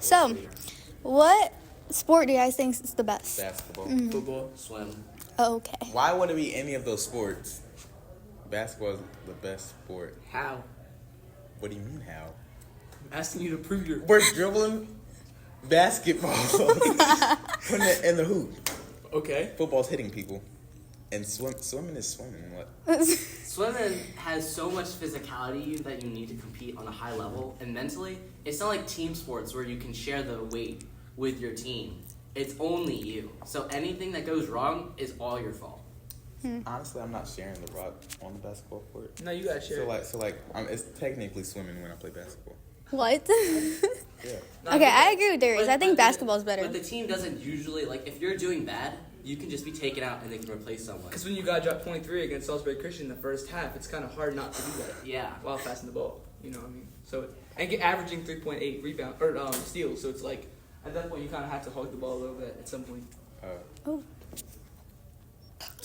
So, what sport do you guys think is the best? Basketball. Football, swim. Okay. Why would it be any of those sports? Basketball is the best sport. How? What do you mean how? I'm asking you to prove your. We're dribbling basketball, putting it in the hoop. Okay. Football's hitting people, and swimming is swimming. What? Swimming has so much physicality that you need to compete on a high level, and mentally, it's not like team sports where you can share the weight with your team. It's only you. So anything that goes wrong is all your fault. Honestly, I'm not sharing the rock on the basketball court. No, you gotta share. It's technically swimming when I play basketball. What? Yeah. Okay, I agree with Darius. I think basketball's better. But the team doesn't usually, like, if you're doing bad, you can just be taken out and they can replace someone. Because when you got dropped 23 against Salisbury Christian in the first half, it's kind of hard not to do that Yeah. while passing the ball. You know what I mean? So and get averaging 3.8 rebound or steals. So it's like at that point you kind of have to hug the ball a little bit at some point. Oh.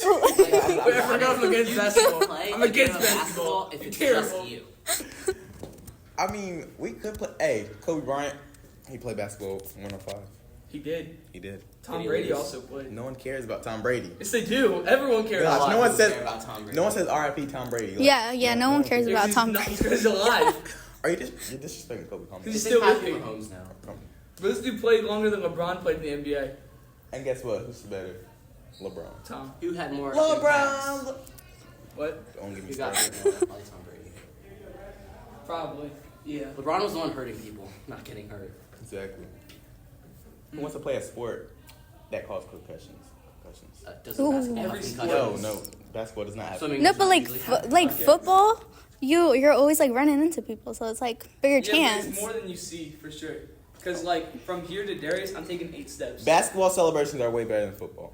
Wait, I forgot I'm against basketball. Play I'm a game against of basketball. if it's Terrible. just you. I mean, we could play. Hey, Kobe Bryant, he played basketball 105. He did. He did. Tom Did he Brady lose? also played. No one cares about Tom Brady. Yes, they do. Everyone cares. Gosh, A lot no of one people says. care about Tom Brady. No one says R.I.P. Tom Brady. Yeah, no one cares about Tom Brady. Because he's alive. Are you you're disrespecting Kobe? Calm down. He's Just still Patrick living. Mahomes now. But this dude played longer than LeBron played in the NBA. And guess what? Who's better? LeBron. Tom. Who had more LeBron. What? Don't get me Who got started. hurt more? Probably Tom Brady. Probably. Yeah. LeBron was the one hurting people, not getting hurt. Exactly. Who wants to play a sport that causes concussions? Doesn't Ooh. basketball have Every concussions? No, basketball does not have. Swimming No, does but not like usually have like concussions. football, you're always like running into people, so it's like bigger Yeah, but chance. it's more than you see for sure. Because like from here to Darius, I'm taking 8 steps. Basketball celebrations are way better than football.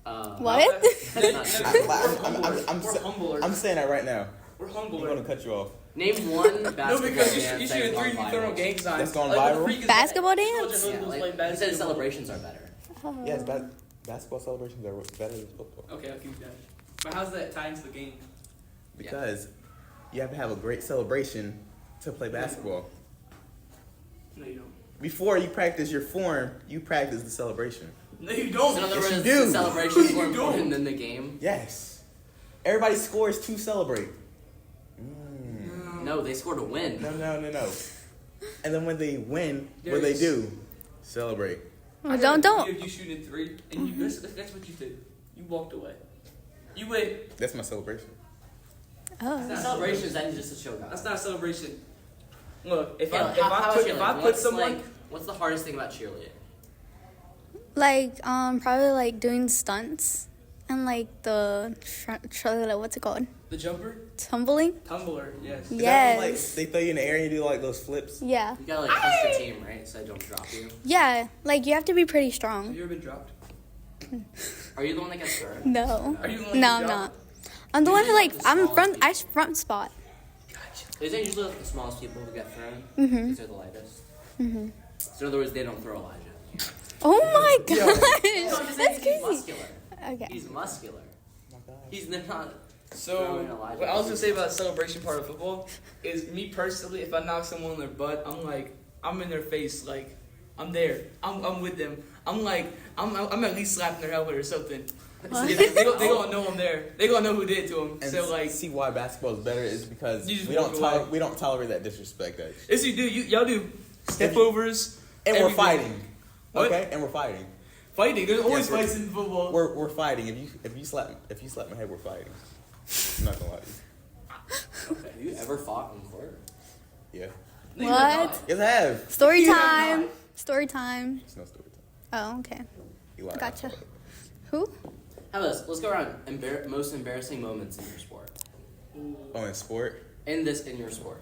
What? That's not true. We're humbler. I'm saying that right now. We're I'm humbler. going to cut you off. Name one No, basketball because dance you that should has have gone 3D thermal viral. gang signs. That's gone Like, what the viral? freak is Basketball that? dance? Soldier Yeah, Hoodlums like, play he said basketball. celebrations are better. Yes, basketball celebrations are better than football. Okay, I'll keep that. But how's that tie into the game? Because you have to have a great celebration to play basketball. No, you don't. Before you practice your form, you practice the celebration. No, you So in don't. other Yes, words, you do. the celebrations more You don't. important than the game. Yes. Everybody scores to celebrate. No, they scored a win. No. And then when they win, what they do? Celebrate. Well, don't. You shooting 3, and you that's what you did. You walked away. You went. That's my celebration. Oh. The celebrations that is just a showdown. That's not a celebration. Look, if Yeah, I how put cheerleading? put What's, someone. like, what's the hardest thing about cheerleading? Like probably like doing stunts and like what's it called? The jumper? Tumbling? Tumbler, yes. Is that when, Yes. they throw you in the air and you do like those flips? Yeah. You gotta like trust the team, right? So they don't drop you. Yeah, like you have to be pretty Have strong. you ever been dropped? Are you the one that gets hurt? No. Are you the one No, that I'm gets not. dropped? I'm the one who like The I'm smallest front. people. I front spot. Isn't it usually like the smallest people who get thrown? Mhm. These are the lightest. Mhm. So in other words, they don't throw Elijah. Oh my No, I'm gosh, just that's saying he's crazy. muscular. Okay. He's muscular. Oh my God. He's not. So, Throwing Elijah. what I was gonna say about the celebration part of football is me personally, if I knock someone in their butt, I'm like, I'm in their face, like, I'm there, I'm with them. I'm like, I'm at least slapping their helmet or something. What? Yeah, they gonna know I'm there. They gonna know who did it to them. And So like, see why basketball is better is because You just we walk don't away. we don't tolerate that disrespect. yes you do. Y'all do step overs. And we're everything. fighting. What? Okay? And we're fighting. Fighting. There's always Yes, we're- fights in football. We're fighting. If you slap my head, we're fighting. I'm not gonna lie to you. Okay. Have you ever fought in court? Yeah. No, you have What? not. Yes, I have. Story You have time. not. Story time. It's no story time. Oh, okay. You lied. Gotcha. Who? How about this? Let's go around. Most embarrassing moments in your sport. Oh, in sport? In your sport.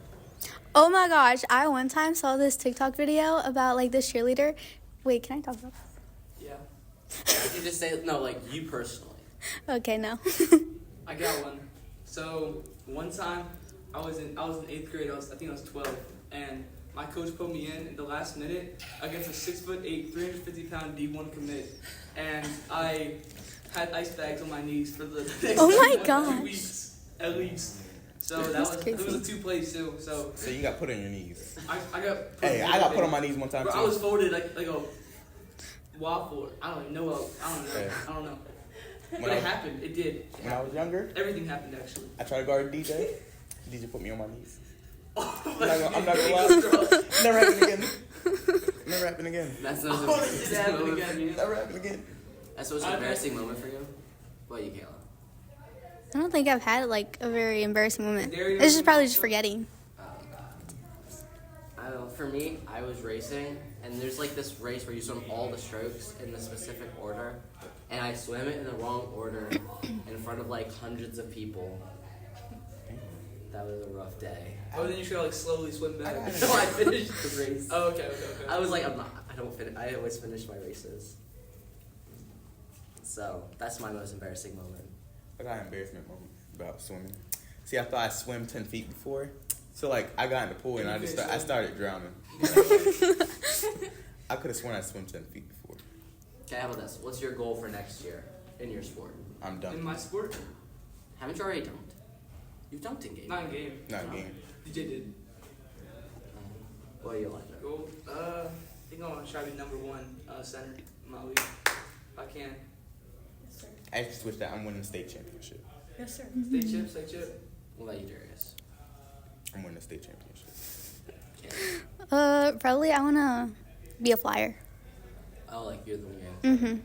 Oh my gosh, I one time saw this TikTok video about like this cheerleader. Wait, can I talk about Yeah. You can just say no, like you personally. this? Okay, no. I got one. So one time, I was in 8th grade. I think I was 12, and my coach put me in the last minute against a 6'8", 350-pound D1 commit, and I had ice bags on my knees for the next Oh my 2 gosh. weeks at least. So that That's was crazy. it was a 2 plays too. So So you got put on your knees. I got. Hey, I got put on my knees one time Bro, too. I was folded like a waffle. I don't even know. I don't know. Okay. I don't know. When But I it was- happened. It did. It When I was younger, Everything happened actually. I tried to guard DJ. DJ put me on my knees. I'm I'm not gonna lie. Never happened again. Never happened again. That's I the wanna most see embarrassing that happen moment. again, man. Never happened again. That's the most embarrassing moment for you. What about you, Kayla? I don't think I've had like a very embarrassing moment. Darius- It's just probably just forgetting. I don't know, for me, I was racing, and there's like this race where you swim all the strokes in the specific order, and I swam it in the wrong order in front of like hundreds of people. That was a rough day. Oh, then you should like slowly swim back. So I finished the race. Oh, okay. I was like, I don't finish. I always finish my races. So that's my most embarrassing moment. I got an embarrassment moment about swimming. See, I thought I swam 10 feet before. So, like, I got in the pool and I started drowning. I could have sworn I swam 10 feet before. Okay, how about this? What's your goal for next year in your sport? I'm In done. my sport, Haven't you already dunked? You've dunked in game. not in game. Not game. DJ did. What do you like? Go. I think I want to try to be #1 center in my league. If I can. Yes, sir. I actually switched that. I'm winning the state championship. Yes, sir. State chip. What about you, Darius? I'm winning the state championship. Okay. Probably I wanna be a flyer. Oh, like you're the game. Mhm.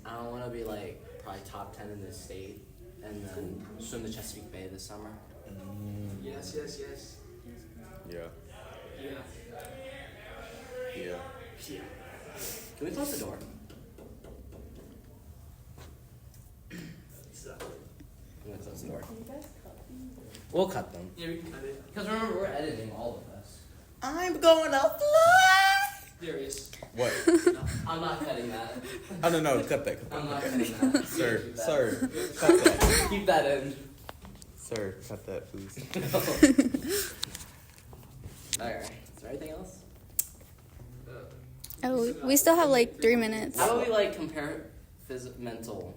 I don't want to be like probably top 10 in this state and then swim the Chesapeake Bay this summer. Yes. Yeah. Yeah. Yeah. Can we close the door? So, I'm gonna close the door. Can you guys cut these? We'll cut them. yeah, we can cut it. Because remember, we're editing all of this. I'm going to fly. Darius. What? No, I'm not cutting that. Oh, no. Cut that. I'm not Cut cutting that. that. Sir. Keep that. Sir. Cut that. Keep that in. Sir. Cut that, please. Alright. Is there anything else? Oh, we still have like 3 minutes. How about we like compare mental,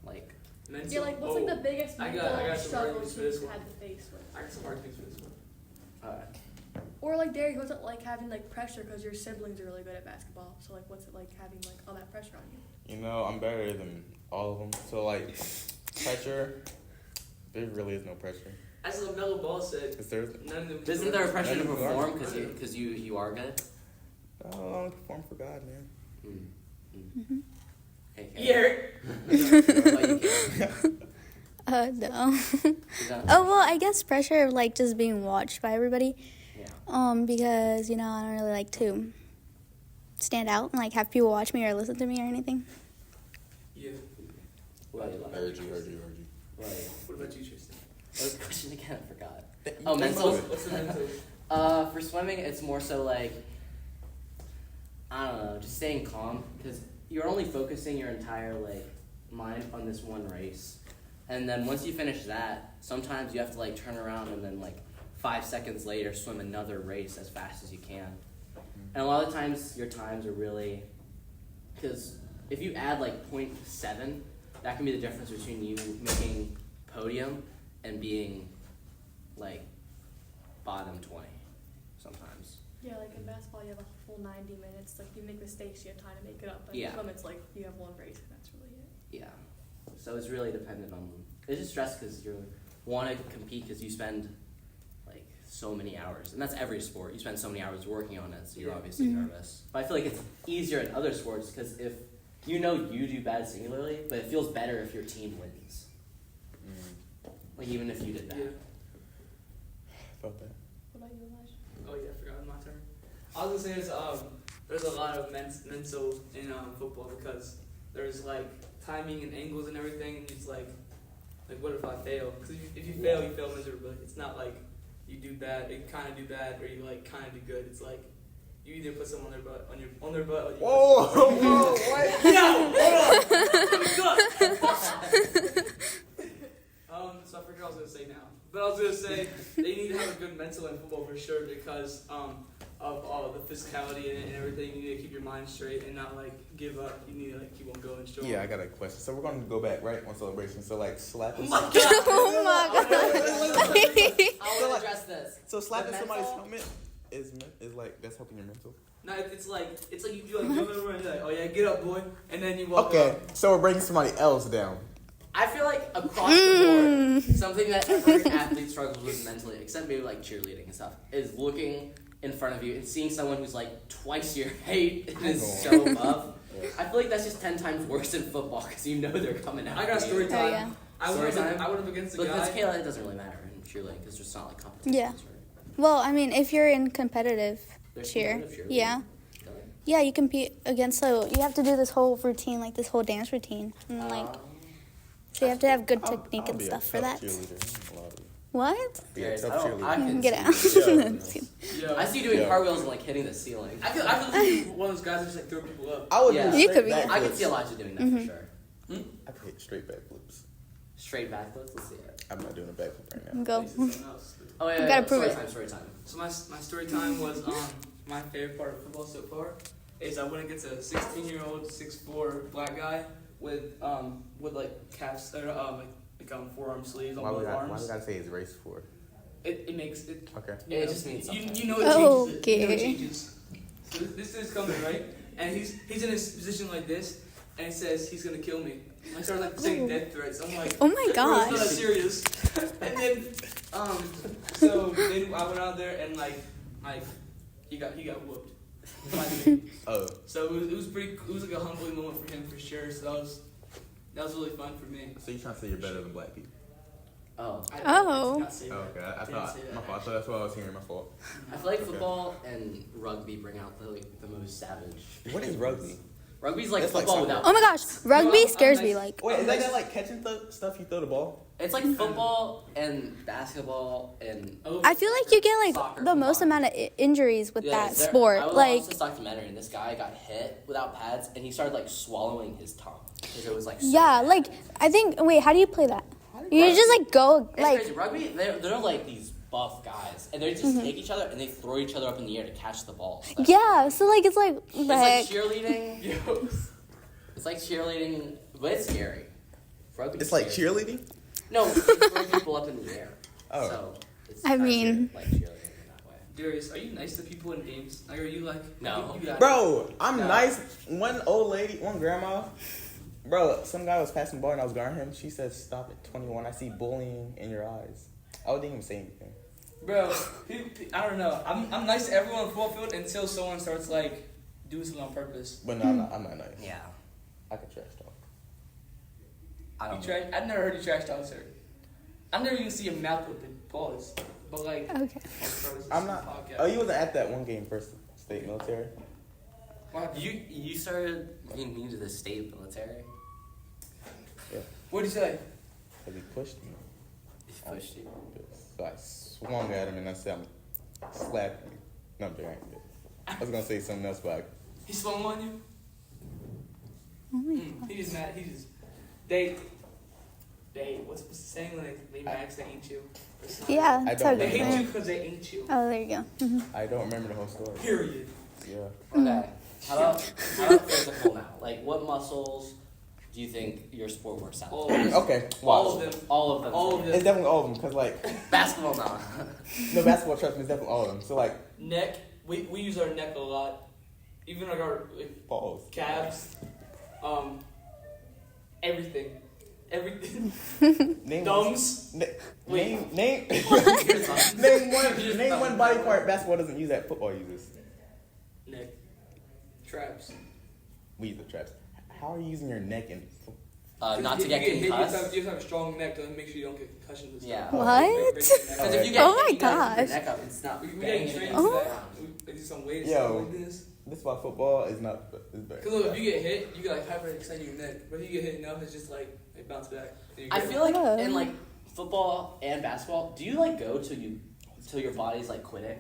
like Mental. Yeah, like what's like the biggest I mental got some struggles arguments for this you've one. had to face with? I got some arguments for this one. alright. Or like Derek, what's it like having like pressure because your siblings are really good at basketball? So like, what's it like having like all that pressure on you? You know, I'm better than all of them. So, like, pressure, there really is no pressure. As LaMelo Ball said, Because there's, none of them. Isn't there a pressure to None of them perform are. because you are good? I only perform for God, man. Mm-hmm. Okay. Yeah. What about you, Kayla? No. You got- Oh well, I guess pressure of like just being watched by everybody. Yeah. Because I don't really like to stand out and like have people watch me or listen to me or anything. Yeah. What about you, Lana? Heard you. What about you? What about you, Tristan? What was the question again? I forgot. You Oh, think mental. about it. What's the mental? For swimming, it's more so like, I don't know, just staying calm because you're only focusing your entire like mind on this one race, and then once you finish that, sometimes you have to like turn around and then like 5 seconds later swim another race as fast as you can, and a lot of times your times are really, because if you add like 0.7, that can be the difference between you making podium and being like bottom 20 sometimes. Yeah, like in basketball, you have a full 90 minutes. Like you make mistakes, you have time to make it up. But Yeah. in swim, it's like you have one race, and that's really it. Yeah. So it's really dependent on. It's just stress because you want to compete because you spend like so many hours, and that's every sport. You spend so many hours working on it, so you're Yeah. obviously nervous. But I feel like it's easier in other sports because if you know you do bad singularly, but it feels better if your team wins. Like even if you did bad. Yeah. Felt that. What about you, Elijah? Oh yeah, I forgot it was my turn. I was gonna say there's a lot of mental in football because there's like timing and angles and everything. And it's like what if I fail? Because if you fail, you fail miserably. It's not like you do bad, you kind of do bad, or you like kind of do good. It's like you either put someone on their butt, on their butt. Or you Whoa, what? No, hold on. So I forgot what I was gonna say now. But I was gonna say they need to have a good mental in football for sure because of all the physicality and everything. You need to keep your mind straight and not like give up. You need to like keep on going strong. Yeah, I got a question. So we're gonna go back right on celebration. So like slapping. Oh my god. I will address this. So slapping The somebody's mental- helmet is like that's helping your mental. No, it's like you like jump over and you're like, oh yeah, get up, boy, and then you walk Okay, up. so we're bringing somebody else down. I feel like across the board, something that every athlete struggles with mentally, except maybe like cheerleading and stuff, is looking in front of you and seeing someone who's like twice your height and is so buff. I feel like that's just 10 times worse in football because you know they're coming out. I got a story Oh, time. yeah. I Story went time? up against a But guy. with Kayla, it doesn't really matter in cheerleading because it's not like competition. Yeah. Well, I mean, if you're in competitive There's cheer, competitive cheerleading. yeah. Yeah, you compete against, so you have to do this whole routine, like this whole dance routine. And like, so you have to have good technique I'll and be a stuff for tough that. cheerleader. A lot of- What? Be a Yes, tough I don't- I cheerleader. can Get out. see- Yo, I see you doing Yeah. cartwheels and like hitting the ceiling. I could be one of those guys that just like throw people up. I would Yeah. do You straight could be. backflips. I could see Elijah doing that for sure. I could hit straight backflips. Straight backflips, let's see it. I'm not doing a backflip right now. Go. Something else. Oh yeah, You gotta prove story it. time, story time. So my story time was my favorite part of football so far is I went against a 16-year-old 6'4" black guy with like calves or forearm sleeves on Why both we arms. gotta say his race for? It makes it. Okay. You It know, just means you, something. you know it changes. It. You know it Okay. changes. So this dude's coming right, and he's in his position like this, and he says he's gonna kill me. I started like saying death threats. I'm like, Oh my bro, it's not gosh. serious. And then so then I went out there and like he got whooped. by me. Oh. So it was pretty. It was like a humbling moment for him for sure. So that was really fun for me. So you're trying to say you're better than black people? Oh. I Oh. did not say that. Oh, okay. I Didn't thought say that. my fault. So that's what I was hearing. My fault. I feel like Okay. football and rugby bring out the most savage. What is rugby? Rugby's like It's like football soccer. without. Oh my gosh, rugby I'm scares me. nice. Like, Wait, is that like catching stuff you throw the ball? It's like football and basketball and. Oh, I feel like you get like Soccer the most combined. amount of injuries with that there- sport. I was Like, watching this documentary and this guy got hit without pads and he started like swallowing his tongue because it was like. So yeah, bad. like I think. Wait, how do you play that? You just like go It's like. crazy. Rugby, they're like these buff guys and they just take each other and they throw each other up in the air to catch the ball. Like, Yeah, so like it's like It's the like heck. cheerleading. Yo. It's like cheerleading, but it's scary. Rugby's It's like scary. cheerleading. No, you throw people up in the air. Oh. So it's I kinda mean- like cheerleading in that way. Darius, are you nice to people in games? Like, are you like? No. You got Bro, I'm No. nice. One old lady, one grandma. Bro, some guy was passing the ball and I was guarding him. She said, "Stop at 21. I see bullying in your eyes." I didn't even say anything. Bro, I don't know. I'm nice to everyone on the football field until someone starts like doing something on purpose. But no, I'm not nice. Yeah. I could trash talk. I You don't know. trash. I've never heard you trash talk, sir. I've never even seen a mouth open. Pause. But like, Okay. I'm not. Oh, you wasn't at that one game first state military. You started being new to the state military. What'd you say? Cause he pushed me. He pushed you. So I swung at him and I said, "I'm slapping you." No, I'm joking. I was gonna say something else, but He swung on you? Oh He just mad. He just they. What's the saying when they max they ain't you? Or something? Yeah, I that's don't how They good. hate you because they ain't you. Oh, there you go. Mhm. I don't remember the whole story. Period. Yeah. Okay. How about physical now? Like, what muscles do you think your sport works out? All of them. Okay. All Watch. of them. All of them. All of It's them. definitely all of them, cause like Basketball, no. no basketball. Trust me, it's definitely all of them. So like Neck. We use our neck a lot. Even like our balls. calves. Everything. Everything. Name Thumbs. Name name Your thumb. name one body part basketball doesn't use that football uses. Neck. Traps. We use the traps. How are you using your neck in? Not to If get you hit, you have concussed. to have a strong neck to make sure you don't get concussions and stuff. Yeah. What? Because if you get Oh hit, my you gotta keep your gosh. neck up. It's not We gotta banging train against for the Oh. that. ground. We do some weights Yo. like this. This is why football is not is better. Because look, if you get hit, you get like hyperextend your neck. But if you get hit enough, it's just like it bounce back. And you're I good. feel like Oh. in like football and basketball, do you like go till your body's like quitting?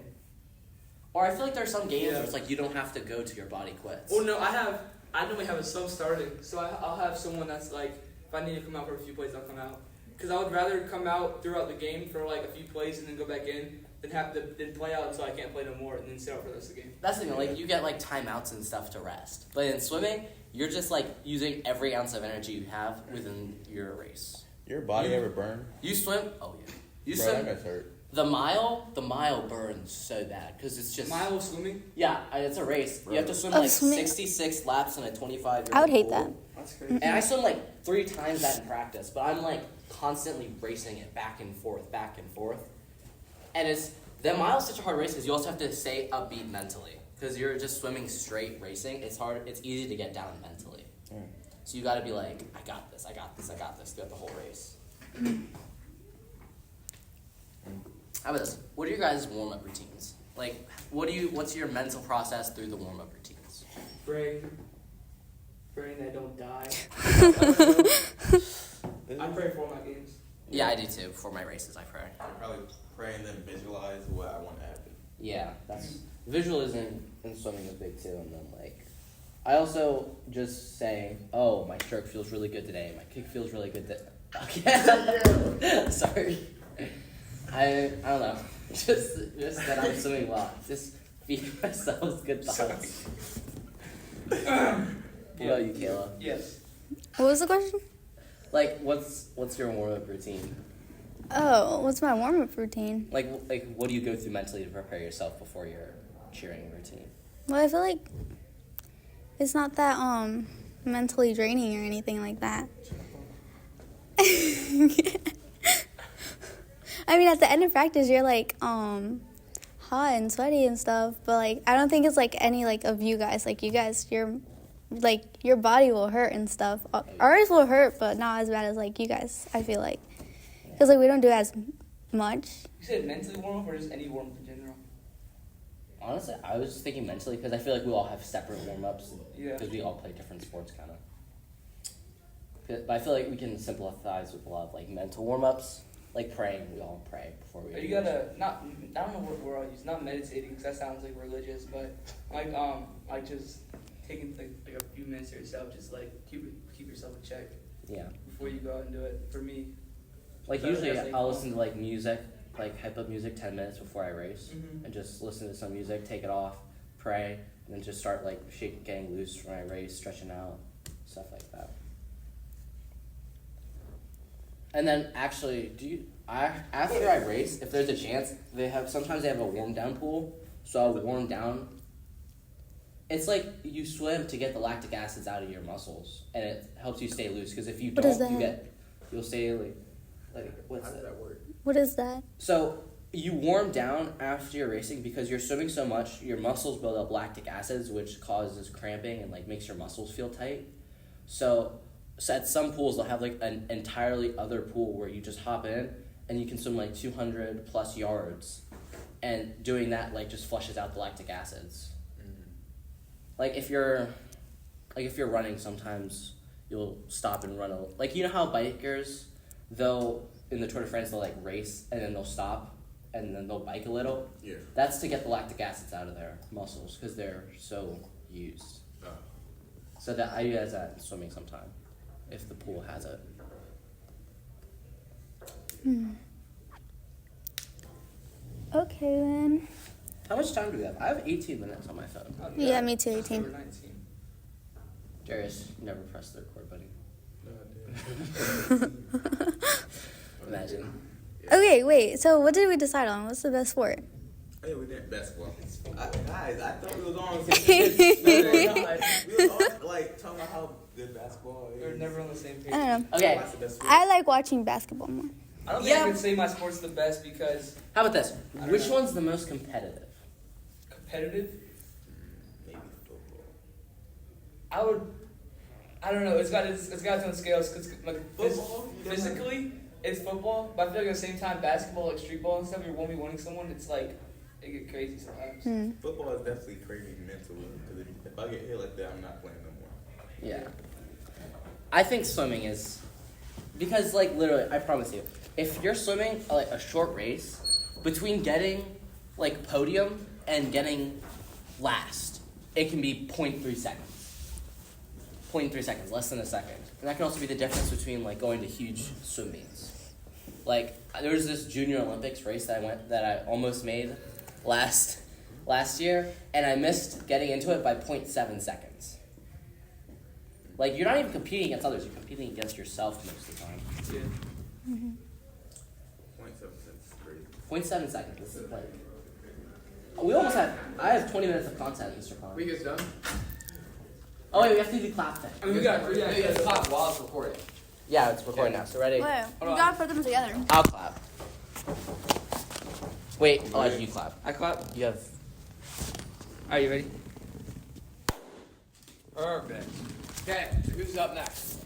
Or I feel like there's some games where it's like you don't have to go till your body quits. Oh no, I normally have a sub starting, so I'll have someone that's like, if I need to come out for a few plays, I'll come out. Because I would rather come out throughout the game for like a few plays and then go back in then play out until I can't play no more, and then sit out for the rest of the game. That's the thing, like, you get, like, timeouts and stuff to rest. But in swimming, you're just, like, using every ounce of energy you have within your race. Your body ever burn? You swim? Oh, yeah. You Bro, swim? that guy's hurt. The mile burns so bad, because it's just... Mile of swimming? Yeah, it's a race. You have to swim, Oh, like, swimming. 66 laps in a 25-yard I would hate that. That's crazy. And I swim, like, 3 times that in practice, but I'm, like, constantly racing it back and forth, back and forth. And the mile is such a hard race because you also have to stay upbeat mentally. Because you're just swimming straight racing. It's hard. It's easy to get down mentally. So you got to be like, I got this, I got this, I got this throughout the whole race. How about this? What are your guys' warm-up routines? Like, what's your mental process through the warm-up routines? Praying that I don't die. I pray for my games. Yeah, I do too. Before my races, I pray. I probably pray and then visualize what I want to happen. Yeah, that's visualism in swimming is big too, and then like, I also just say, oh, my stroke feels really good today. My kick feels really good. Okay. Sorry. I don't know. Just that I'm swimming well. Just feed myself good thoughts. What about you, Kayla? Yes. What was the question? Like, what's your warm up routine? Oh, what's my warm up routine? Like, what do you go through mentally to prepare yourself before your cheering routine? Well, I feel like it's not that mentally draining or anything like that. I mean, at the end of practice, you're like hot and sweaty and stuff, but like I don't think it's like any like of you guys. Like you guys, your body will hurt and stuff. Ours will hurt, but not as bad as like you guys. I feel like because like we don't do as much. You said mentally warm up or just any warm up in general? Honestly, I was just thinking mentally because I feel like we all have separate warm-ups Yeah. because we all play different sports, kind of. But I feel like we can sympathize with a lot of like mental warm-ups, like praying. We all pray before we. But you gotta not. I don't know what word I'll use. Not meditating because that sounds like religious, but like just taking like a few minutes to yourself, just like keep yourself in check Yeah. before you go out and do it. For me. Like So usually, that's, like, I'll listen to like music, like hype up music 10 minutes before I race, Mhm. and just listen to some music, take it off, pray, and then just start like getting loose for my race, stretching out, stuff like that. And then actually, after I race, if there's a chance, sometimes they have a warm down pool, so I'll warm down. It's like you swim to get the lactic acids out of your muscles, and it helps you stay loose. Because if you What is don't, that? you'll stay like what's How does that? that work? What is that? So you warm down after you're racing because you're swimming so much, your muscles build up lactic acids, which causes cramping and like makes your muscles feel tight. So at some pools they'll have like an entirely other pool where you just hop in and you can swim like 200 plus yards, and doing that like just flushes out the lactic acids. Like if you're running, sometimes you'll stop and run like you know how bikers they'll in the Tour de France they'll like race and then they'll stop and then they'll bike a little. Yeah. That's to get the lactic acids out of their muscles because they're so used. Oh. So that I use that in swimming sometime, if the pool has it. Okay then. How much time do we have? I have 18 minutes on my phone. Yeah, me too, Just 18. over 19. Darius, you never pressed the record button. Imagine. Okay, wait. So what did we decide on? What's the best sport? Hey, we did basketball. Guys, I thought we was on the same page. We was all like talking about how good basketball is. We're never on the same page. I don't know. Okay, What's the best sport? I like watching basketball more. I don't think Yeah. I can say my sport's the best because how about this? I don't Which know. one's the most competitive? competitive. Maybe football. I don't know. It's got its own scales. Cause like Football? physically, it's football. But I feel like at the same time, basketball, like street ball and stuff, you're 1v1ing someone. It's like it get crazy sometimes. Football is definitely crazy mentally. Because if I get hit like that, I'm not playing no more. Yeah. I think swimming is because like literally, I promise you, if you're swimming like a short race, between getting like podium and getting last, it can be 0.3 seconds. 0.3 seconds, less than a second. And that can also be the difference between like going to huge swim meets. Like there was this Junior Olympics race that I almost made last year, and I missed getting into it by 0.7 seconds. Like you're not even competing against others; you're competing against yourself most of the time. Yeah. 0.7 cents. Crazy. 0.7 seconds. This is like we almost have. I have 20 minutes of content, Mr. Khan. We get done. Oh wait, we have to do the clap thing. I mean, we got clap while it's recording. Yeah, it's recording now. So ready? Wait, you gotta put them together. I'll clap. Wait, I'll let you clap. I clap. You have. Are you ready? Perfect. Okay, who's up next?